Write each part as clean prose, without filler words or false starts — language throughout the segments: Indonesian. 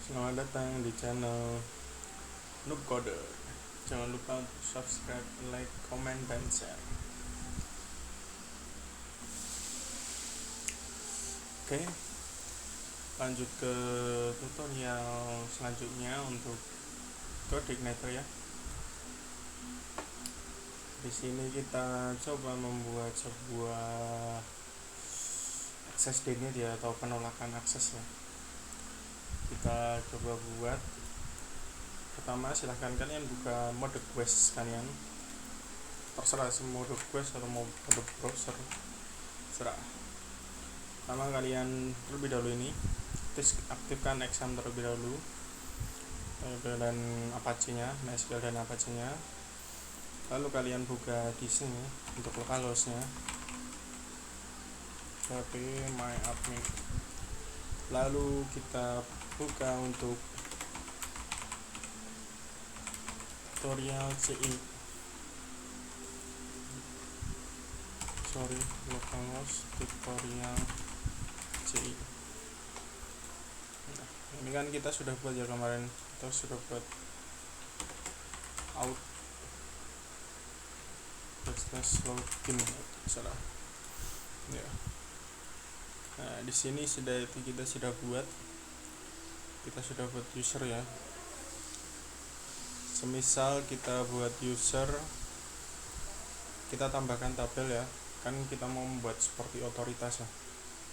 Selamat datang di channel Noob Coder. Jangan lupa untuk subscribe, like, comment, dan share. Oke, lanjut ke tutorial selanjutnya untuk CodeIgniter ya. Di sini kita coba membuat sebuah akses denied ya, atau penolakan akses ya. Kita coba buat. Pertama, silahkan kalian buka mode quest kalian, terserah mode quest atau mode browser, serah. Pertama, kalian terlebih dahulu ini aktifkan exam terlebih dahulu, dan Apache-nya, MySQL dan Apache-nya. Lalu kalian buka di sini untuk localhost-nya php myadmin. Lalu kita buka untuk tutorial localhost tutorial CI. Nah, ini kan kita sudah buat ya kemarin, kita sudah buat out login salah ya. Nah, di sini kita sudah buat user ya. Semisal kita buat user, kita tambahkan tabel ya, kan kita mau membuat seperti otoritas ya,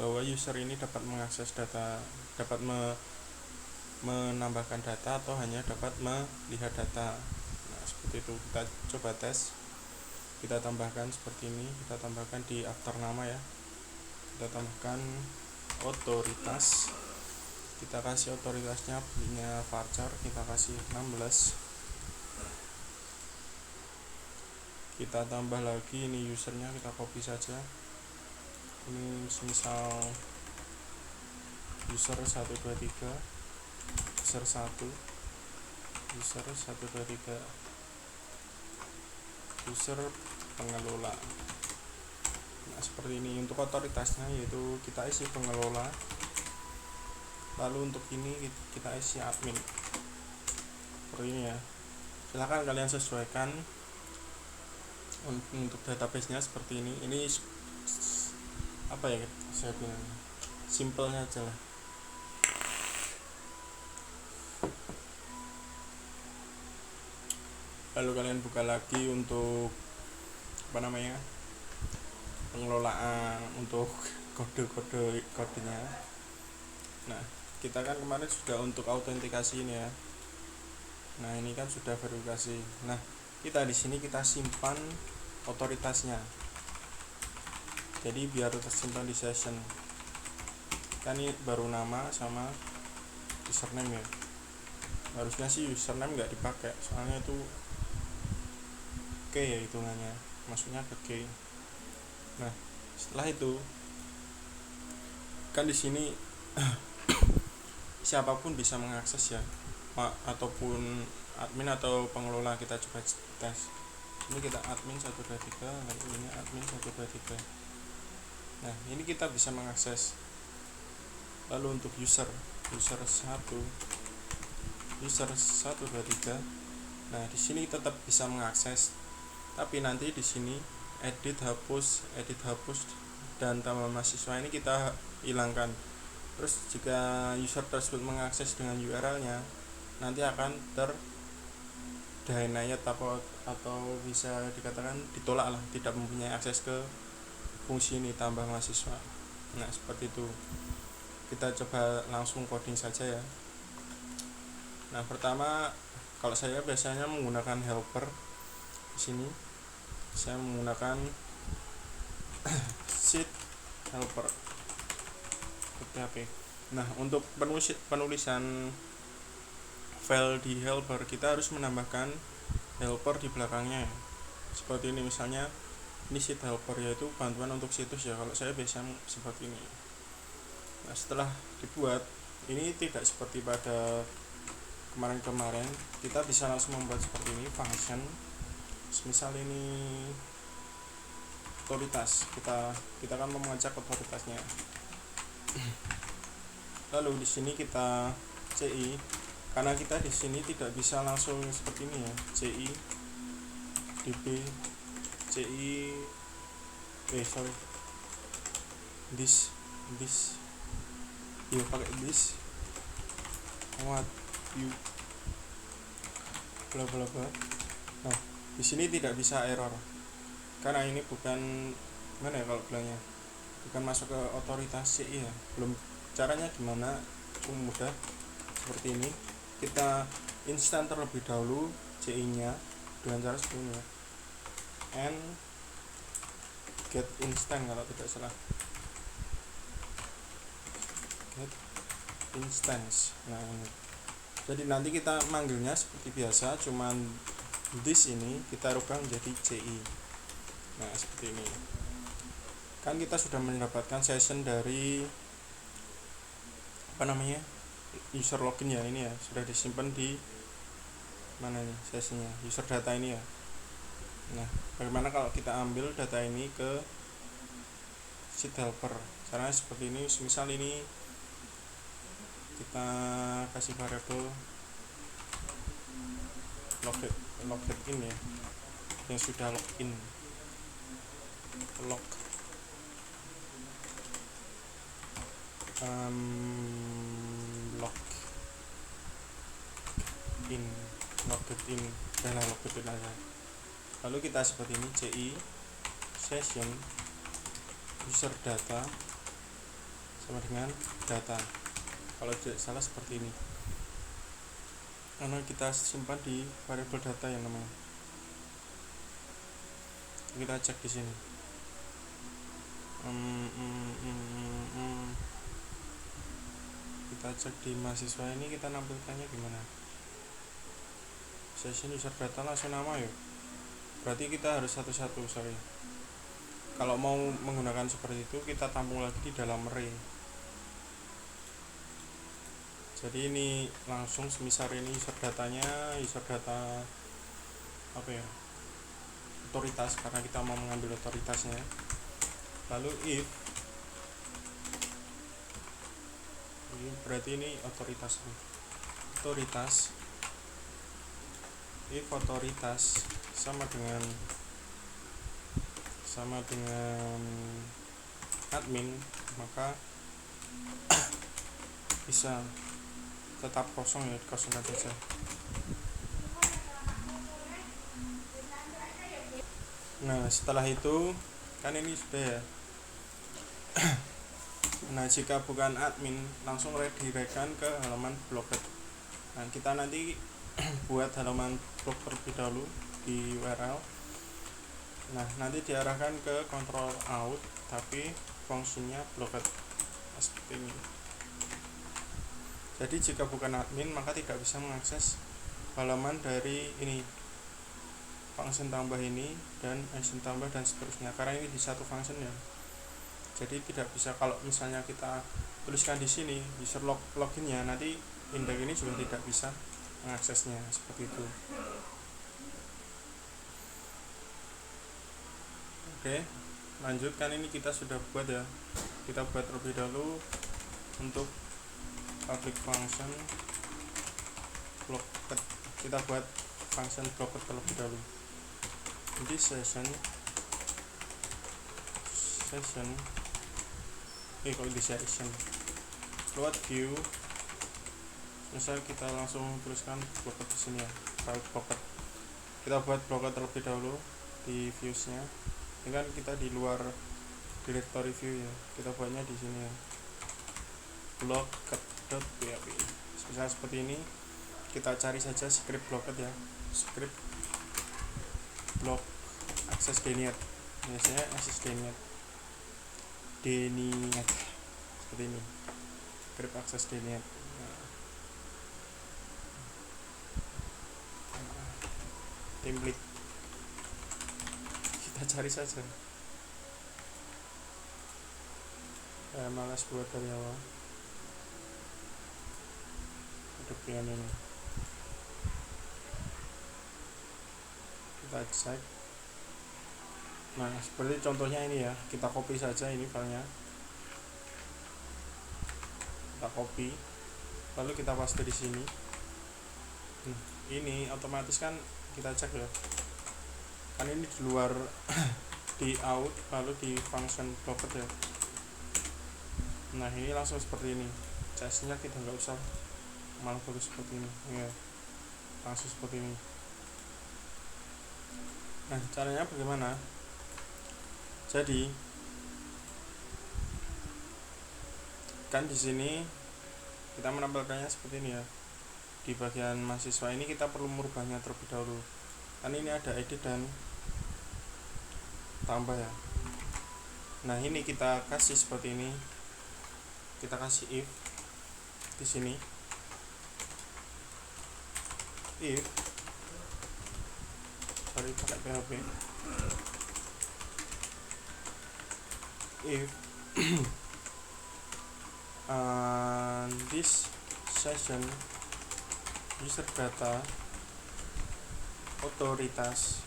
bahwa user ini dapat mengakses data, dapat menambahkan data atau hanya dapat melihat data. Nah, seperti itu. Kita coba tes, kita tambahkan seperti ini, kita tambahkan di after nama ya, kita tambahkan otoritas, kita kasih otoritasnya punya varchar, kita kasih 16, kita tambah lagi ini usernya, kita copy saja, ini misal user 123, user 1, user 123, user pengelola. Nah, seperti ini. Untuk otoritasnya yaitu kita isi pengelola, lalu untuk ini kita isi admin, seperti ini ya. Silahkan kalian sesuaikan untuk database-nya seperti ini. Ini apa ya, saya bilang simpelnya aja lah. Lalu kalian buka lagi untuk pengelolaan untuk kodenya. Nah, kita kan kemarin sudah untuk autentikasi ini ya. Nah, ini kan sudah verifikasi. Nah, kita di sini kita simpan otoritasnya, jadi biar tersimpan di session. Kan ini baru nama sama username ya. Harusnya sih username nggak dipakai, soalnya itu key ya hitungannya, maksudnya ke key. Nah, setelah itu kan di sini siapapun bisa mengakses ya, ataupun admin atau pengelola. Kita coba tes. Ini kita admin 123, lalu ini admin 123. Nah, ini kita bisa mengakses. Lalu untuk user 1, user 123. Nah, di sini tetap bisa mengakses, tapi nanti di sini edit hapus dan tambah mahasiswa ini kita hilangkan. Terus jika user tersebut mengakses dengan URL-nya, nanti akan denied atau bisa dikatakan ditolak lah, tidak mempunyai akses ke fungsi ini tambah mahasiswa. Nah, seperti itu. Kita coba langsung coding saja ya. Nah, pertama, kalau saya biasanya menggunakan helper. Di sini saya menggunakan sheet helper PHP. Nah, untuk penulisan file di helper, kita harus menambahkan helper di belakangnya ya. Seperti ini misalnya, ini sheet helper, yaitu bantuan untuk situs ya, kalau saya biasanya seperti ini. Nah, setelah dibuat, ini tidak seperti pada kemarin, kita bisa langsung membuat seperti ini function. Misal ini otoritas, kita akan mengecek otoritasnya. Lalu di sini kita CI, karena kita di sini tidak bisa langsung seperti ini ya, CI db CI sorry this ya, pakai this what you bla bla bla. Nah, di sini tidak bisa error karena ini bukan, mana ya kalau bilangnya, bukan masuk ke otoritas CI ya. Belum caranya gimana, cuma mudah seperti ini. Kita instan terlebih dahulu CI nya dengan cara seperti ini, and get instant kalau tidak salah, get instance. Nah ini, jadi nanti kita manggilnya seperti biasa, cuman this ini kita rubah menjadi CI. Nah seperti ini, kan kita sudah mendapatkan session dari apa namanya, user login ya, ini ya sudah disimpan di mana nih sessionnya, user data ini ya. Nah bagaimana kalau kita ambil data ini ke sheet helper? Caranya seperti ini. Misal ini kita kasih variable login ya, yang sudah login, log login dan login aja. Lalu kita seperti ini, CI session user data sama dengan data, kalau tidak salah seperti ini, karena kita simpan di variable data yang namanya. Kita cek di sini. Kita cek di mahasiswa ini, kita nampilkannya gimana? Session user data langsung nama ya. Berarti kita harus satu-satu, sorry. Kalau mau menggunakan seperti itu, kita tampung lagi di dalam array. Jadi ini langsung, semisal ini user datanya, user data apa ya, otoritas, karena kita mau mengambil otoritasnya. Lalu if, ini berarti ini otoritas, if otoritas sama dengan admin, maka bisa tetap kosong ya, kosongkan saja. Nah setelah itu kan ini sudah ya. Nah jika bukan admin, langsung redirectkan ke halaman blocket. Nah kita nanti buat halaman blog terlebih dahulu di URL. Nah nanti diarahkan ke control out, tapi fungsinya blocket seperti ini. Jadi jika bukan admin, maka tidak bisa mengakses halaman dari ini, function tambah ini dan action tambah dan seterusnya, karena ini di satu function ya. Jadi tidak bisa, kalau misalnya kita tuliskan di sini user loginnya, nanti index ini juga tidak bisa mengaksesnya, seperti itu. Oke, lanjutkan. Ini kita sudah buat ya. Kita buat terlebih dahulu untuk public function blocket. Kita buat function blocket terlebih dahulu. Jadi session kalau di session load view, misal kita langsung tuliskan blocket di sini ya, file blocket. Kita buat blocket terlebih dahulu di views-nya. Ini kan kita di luar directory view ya, kita buatnya di sini ya, blocket.php. Misal seperti ini, kita cari saja script blocket ya, script block access denied, biasanya access denied seperti ini, script access denied. Template kita cari saja, malas buat dari awal. Depan ini kita cek. Nah seperti contohnya ini ya, kita copy saja ini filenya, kita copy lalu kita paste di sini. Ini otomatis kan kita cek ya, kan ini di luar di out lalu di function blocked ya. Nah ini langsung seperti ini, CS nya kita nggak usah malah bagus seperti ini ya, langsung seperti ini. Nah caranya bagaimana? Jadi kan di sini kita menampilkannya seperti ini ya. Di bagian mahasiswa ini kita perlu merubahnya terlebih dahulu, kan ini ada edit dan tambah ya. Nah ini kita kasih seperti ini, kita kasih if di sini, if pakai PHP, if this session user data otoritas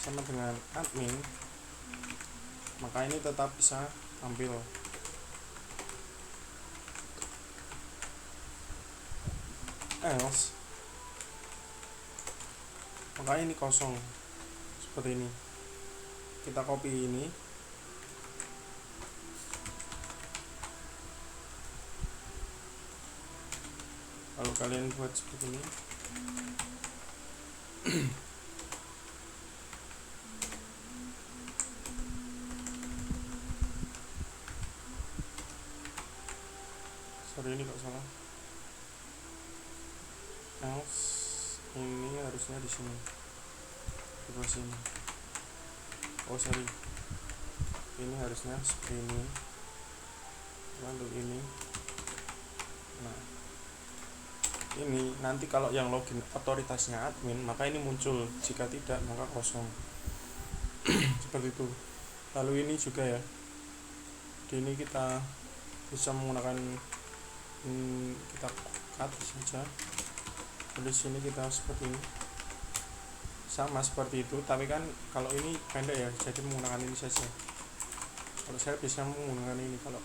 sama dengan admin, maka ini tetap bisa tampil. Else maka ini kosong seperti ini. Kita copy ini, lalu kalian buat seperti ini. Sorry ini kok salah. Else ini harusnya di sini, di bawah sini. Oh sorry, ini harusnya seperti ini, lalu ini. Nah ini nanti kalau yang login otoritasnya admin, maka ini muncul, jika tidak maka kosong. Seperti itu. Lalu ini juga ya, di ini kita bisa menggunakan kita cut saja. Di sini kita seperti ini, sama seperti itu, tapi kan kalau ini pendek ya, jadi menggunakan ini saja. Kalau saya bisa menggunakan ini, kalau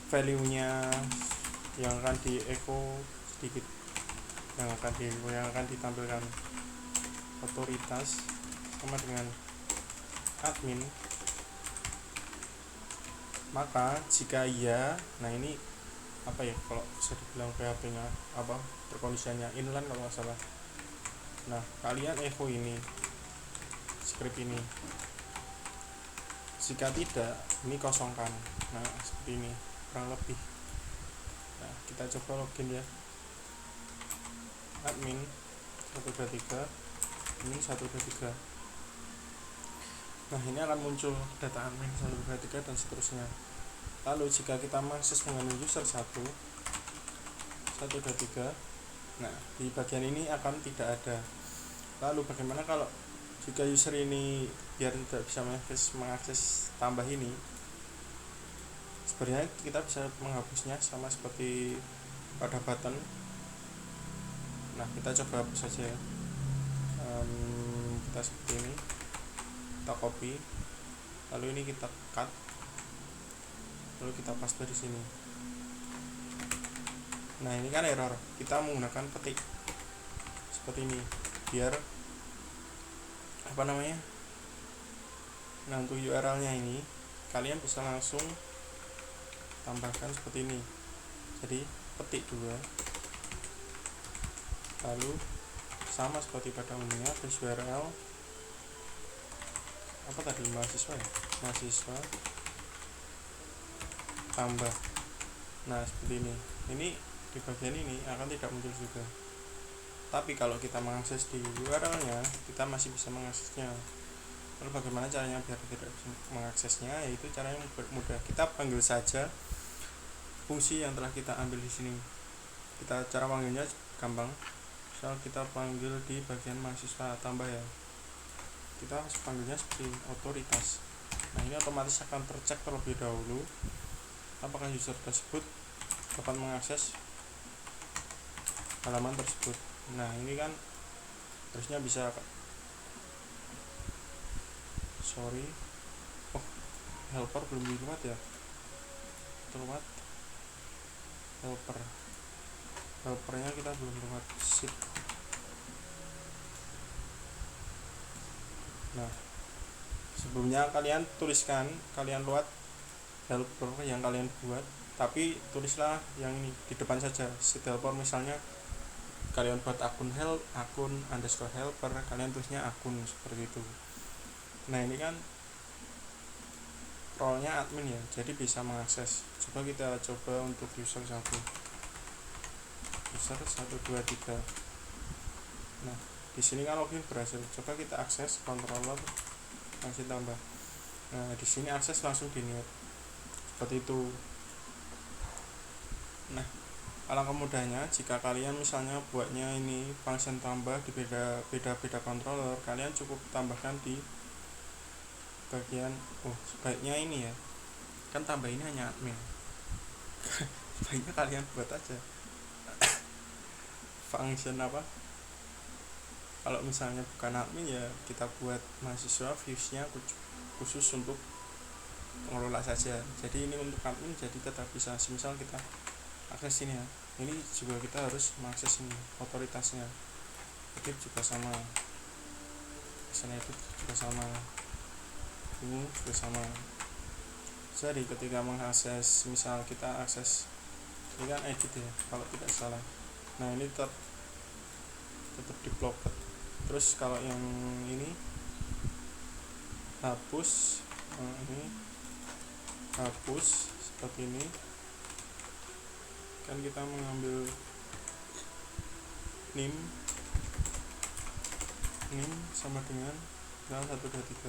value nya yang akan di echo sedikit, yang akan ditampilkan otoritas sama dengan admin, maka jika iya, nah ini apa ya, kalau bisa dibilang PHP nya apa, perkondisiannya inline kalau nggak salah. Nah kalian echo ini script ini, jika tidak ini kosongkan. Nah seperti ini kurang lebih. Nah kita coba login ya, admin 123 ini 123. Nah ini akan muncul data admin 123 dan seterusnya. Lalu jika kita mengakses menggunakan user 123, nah di bagian ini akan tidak ada. Lalu bagaimana kalau jika user ini biar tidak bisa mengakses tambah ini? Sebenarnya kita bisa menghapusnya sama seperti pada button. Nah kita coba hapus saja ya. Kita seperti ini, kita copy, lalu ini kita cut, lalu kita paste di sini. Nah ini kan error, kita menggunakan petik seperti ini biar apa namanya. Nah untuk URL nya ini kalian bisa langsung tambahkan seperti ini, jadi petik 2, lalu sama seperti pada umumnya base URL apa tadi, mahasiswa ya, mahasiswa tambah. Nah seperti ini. Ini di bagian ini akan tidak muncul juga, tapi kalau kita mengakses di URL nya kita masih bisa mengaksesnya. Lalu bagaimana caranya biar tidak bisa mengaksesnya? Yaitu caranya mudah, kita panggil saja fungsi yang telah kita ambil di sini. Kita cara panggilnya gampang, misal kita panggil di bagian mahasiswa tambah ya, kita panggilnya seperti otoritas. Nah ini otomatis akan tercek terlebih dahulu apakah user tersebut dapat mengakses halaman tersebut. Nah ini kan harusnya bisa. Sorry, oh helper belum dibuat ya, terbuat. helpernya kita belum lewat sheet. Nah, sebelumnya kalian buat helper yang kalian buat, tapi tulislah yang ini di depan saja, sheet helper. Misalnya kalian buat akun underscore helper, kalian tulisnya akun seperti itu. Nah, ini kan role-nya admin ya, jadi bisa mengakses. Coba kita coba untuk user 123. Nah, di sini kan login berhasil. Coba kita akses controller langsung tambah. Nah, di sini akses langsung diniat seperti itu. Nah, alangkah mudahnya jika kalian misalnya buatnya ini function tambah di beda controller, kalian cukup tambahkan di bagian sebaiknya ini ya, kan tambah ini hanya admin. Sebaiknya kalian buat aja function apa, kalau misalnya bukan admin ya kita buat mahasiswa views-nya khusus untuk mengelola saja. Jadi ini untuk admin jadi tetap bisa, misal kita akses ini ya, ini juga kita harus mengakses ini otoritasnya. Edit juga sama, edit juga sama, ini juga sama. Jadi ketika mengakses, misal kita akses ini kan edit ya kalau tidak salah. Nah, ini tetap di block. Terus kalau yang ini hapus, ini hapus seperti ini kan, kita mengambil nim sama dengan 123.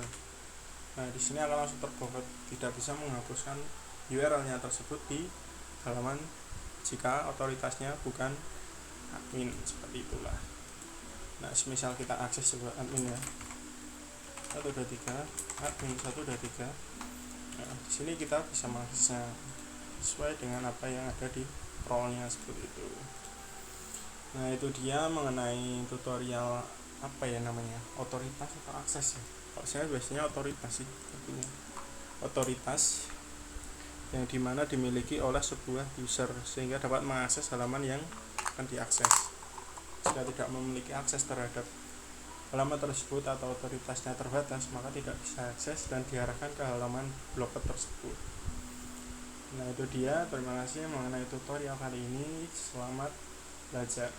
Nah, di sini akan langsung terblock, tidak bisa menghapuskan URL-nya tersebut di halaman jika otoritasnya bukan admin, seperti itulah. Nah, semisal kita akses juga admin ya, 123 admin 123. Nah, di sini kita bisa mengaksesnya sesuai dengan apa yang ada di role-nya seperti itu. Nah, itu dia mengenai tutorial apa ya namanya, otoritas atau akses ya. Kalau saya biasanya otoritas sih, artinya otoritas yang dimana dimiliki oleh sebuah user sehingga dapat mengakses halaman yang akan diakses. Jika tidak memiliki akses terhadap halaman tersebut atau otoritasnya terbatas, maka tidak bisa akses dan diarahkan ke halaman blogger tersebut. Nah, itu dia, terima kasih mengenai tutorial kali ini. Selamat belajar.